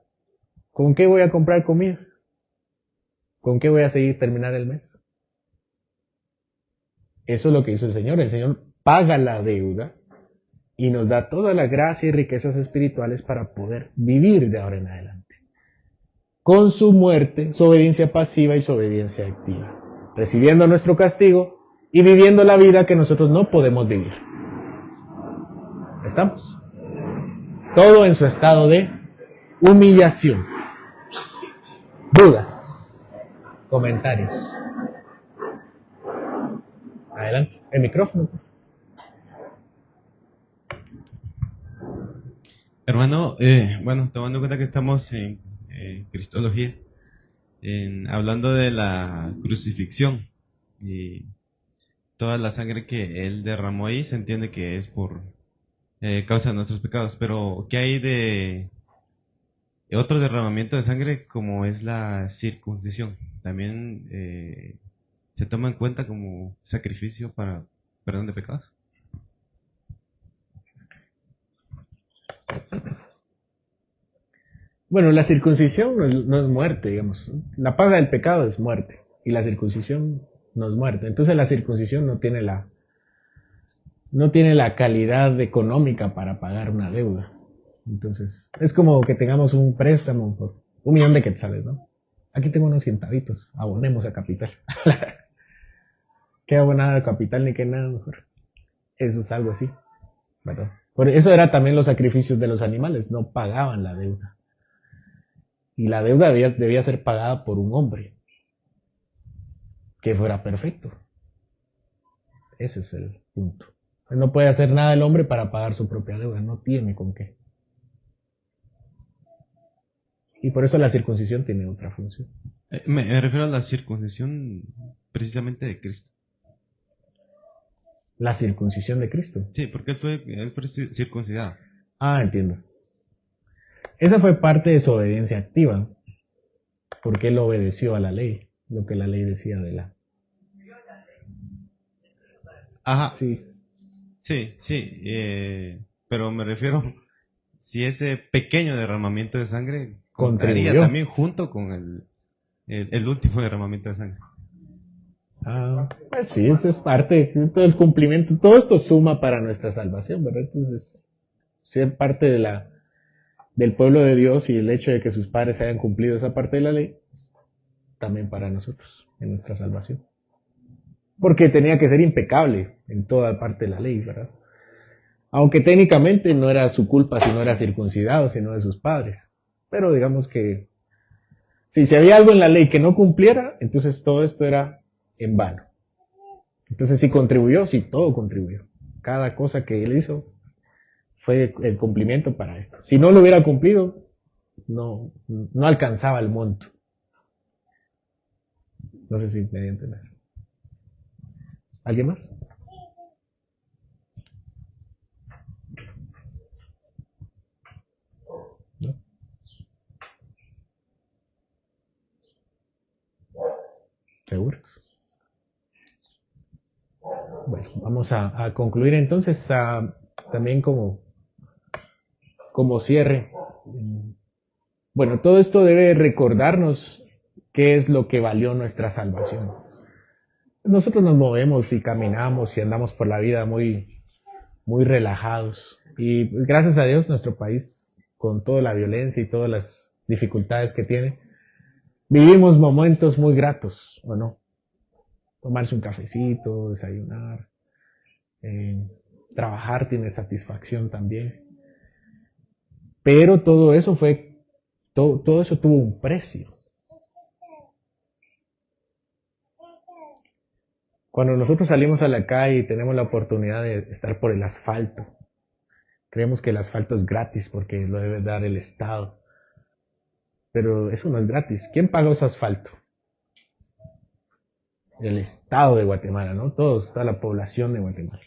¿con qué voy a comprar comida? ¿Con qué voy a seguir terminar el mes? Eso es lo que hizo el Señor. El Señor paga la deuda y nos da toda la gracia y riquezas espirituales para poder vivir de ahora en adelante. Con su muerte, su obediencia pasiva y su obediencia activa. Recibiendo nuestro castigo y viviendo la vida que nosotros no podemos vivir. ¿Estamos? Todo en su estado de humillación. ¿Dudas? ¿Comentarios? Adelante, el micrófono. Hermano, bueno, tomando en cuenta que estamos en Cristología, hablando de la crucifixión y toda la sangre que Él derramó ahí, se entiende que es por causa de nuestros pecados, pero ¿qué hay de otro derramamiento de sangre como es la circuncisión? También se toma en cuenta como sacrificio para perdón de pecados. Bueno, la circuncisión no es muerte, digamos. La paga del pecado es muerte. Y la circuncisión no es muerte. Entonces la circuncisión no tiene la calidad económica para pagar una deuda. Entonces, es como que tengamos un préstamo por 1,000,000 de quetzales, ¿no? Aquí tengo unos centavitos, abonemos a capital. ¿Qué abonada a capital ni qué nada mejor? Eso es algo así, ¿verdad? Por eso era también los sacrificios de los animales, no pagaban la deuda. Y la deuda debía ser pagada por un hombre que fuera perfecto. Ese es el punto. No puede hacer nada el hombre para pagar su propia deuda, no tiene con qué. Y por eso la circuncisión tiene otra función. Me refiero a la circuncisión precisamente de Cristo. La circuncisión de Cristo. Sí, porque él fue circuncidado. Ah, entiendo. Esa fue parte de su obediencia activa, porque él obedeció a la ley, lo que la ley decía de la... Ajá. Sí. Sí, pero me refiero, si ese pequeño derramamiento de sangre contaría Contribuyó también junto con el último derramamiento de sangre. Ah, pues sí, eso es parte de todo el cumplimiento, todo esto suma para nuestra salvación, ¿verdad? Entonces, ser parte del pueblo de Dios y el hecho de que sus padres hayan cumplido esa parte de la ley, también para nosotros, en nuestra salvación. Porque tenía que ser impecable en toda parte de la ley, ¿verdad? Aunque técnicamente no era su culpa si no era circuncidado, sino de sus padres. Pero digamos que si había algo en la ley que no cumpliera, entonces todo esto era en vano. Entonces sí contribuyó, sí, todo contribuyó. Cada cosa que él hizo fue el cumplimiento para esto. Si no lo hubiera cumplido, no alcanzaba el monto. No sé si me di a entender. ¿Alguien más? ¿No? ¿Seguros? Bueno, vamos a concluir entonces también como cierre. Bueno, todo esto debe recordarnos qué es lo que valió nuestra salvación. Nosotros nos movemos y caminamos y andamos por la vida muy, muy relajados. Y gracias a Dios nuestro país, con toda la violencia y todas las dificultades que tiene, vivimos momentos muy gratos, ¿o no? Tomarse un cafecito, desayunar, trabajar tiene satisfacción también. Pero todo eso todo eso tuvo un precio. Cuando nosotros salimos a la calle y tenemos la oportunidad de estar por el asfalto, creemos que el asfalto es gratis porque lo debe dar el Estado. Pero eso no es gratis. ¿Quién pagó ese asfalto? El Estado de Guatemala, ¿no? Toda la población de Guatemala.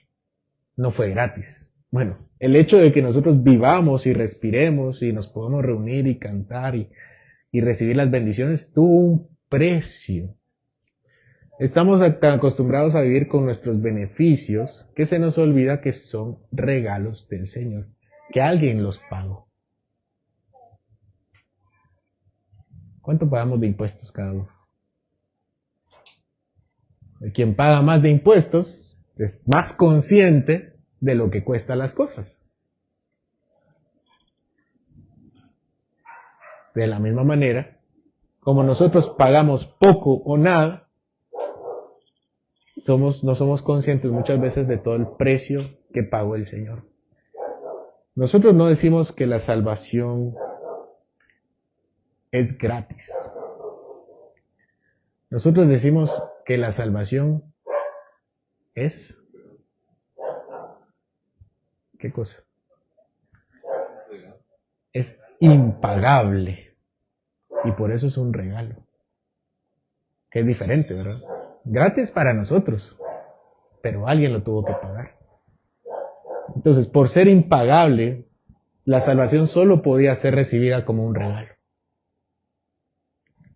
No fue gratis. Bueno, el hecho de que nosotros vivamos y respiremos y nos podamos reunir y cantar y recibir las bendiciones tuvo un precio. Estamos tan acostumbrados a vivir con nuestros beneficios que se nos olvida que son regalos del Señor, que alguien los pagó. ¿Cuánto pagamos de impuestos cada uno? Quien paga más de impuestos es más consciente de lo que cuestan las cosas. De la misma manera, como nosotros pagamos poco o nada, no somos conscientes muchas veces de todo el precio que pagó el Señor. Nosotros no decimos que la salvación es gratis. Nosotros decimos que la salvación es... ¿Qué cosa? Es impagable. Y por eso es un regalo. Que es diferente, ¿verdad? Gratis para nosotros, pero alguien lo tuvo que pagar. Entonces, por ser impagable, la salvación solo podía ser recibida como un regalo.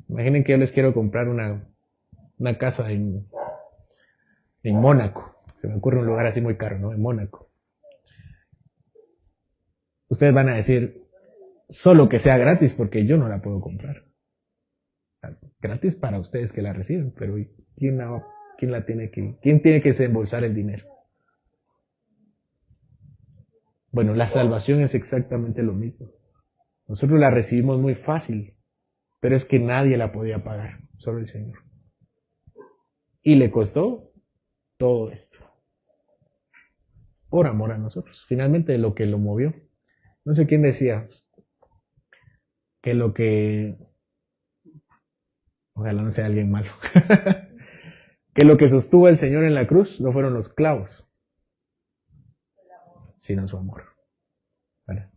Imaginen que yo les quiero comprar una casa en Mónaco. Se me ocurre un lugar así muy caro, ¿no? En Mónaco. Ustedes van a decir, solo que sea gratis, porque yo no la puedo comprar. Gratis para ustedes que la reciben, pero ¿quién tiene que desembolsar el dinero? Bueno, la salvación es exactamente lo mismo. Nosotros la recibimos muy fácil, pero es que nadie la podía pagar, solo el Señor. Y le costó todo esto, por amor a nosotros. Finalmente lo que lo movió. No sé quién decía que ojalá no sea alguien malo, que lo que sostuvo el Señor en la cruz no fueron los clavos, sino su amor. ¿Vale?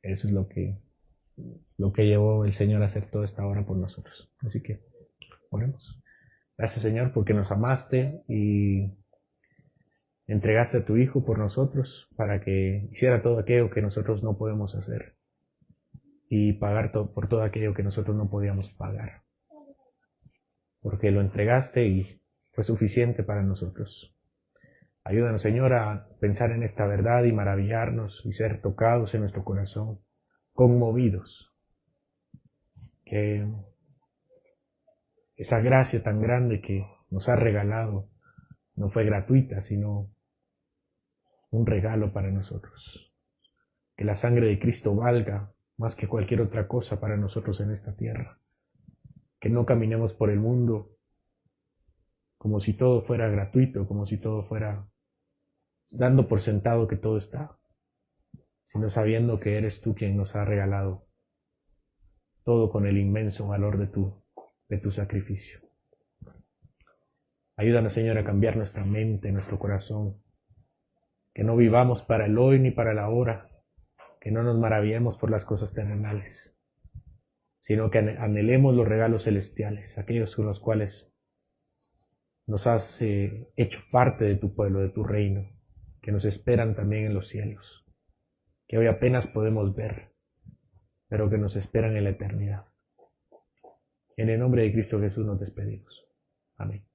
Eso es lo que llevó el Señor a hacer toda esta obra por nosotros. Así que, oremos. Gracias, Señor, porque nos amaste y entregaste a tu Hijo por nosotros para que hiciera todo aquello que nosotros no podemos hacer y pagar por todo aquello que nosotros no podíamos pagar. Porque lo entregaste y fue suficiente para nosotros. Ayúdanos, Señor, a pensar en esta verdad y maravillarnos y ser tocados en nuestro corazón, conmovidos. Que esa gracia tan grande que nos has regalado no fue gratuita, sino un regalo para nosotros. Que la sangre de Cristo valga más que cualquier otra cosa para nosotros en esta tierra. Que no caminemos por el mundo como si todo fuera gratuito, como si todo fuera dando por sentado que todo está, sino sabiendo que eres tú quien nos ha regalado todo con el inmenso valor de tu sacrificio. Ayúdanos, Señor, a cambiar nuestra mente, nuestro corazón, que no vivamos para el hoy ni para la hora, que no nos maravillemos por las cosas terrenales, sino que anhelemos los regalos celestiales, aquellos con los cuales nos has hecho parte de tu pueblo, de tu reino, que nos esperan también en los cielos, que hoy apenas podemos ver, pero que nos esperan en la eternidad. En el nombre de Cristo Jesús nos despedimos. Amén.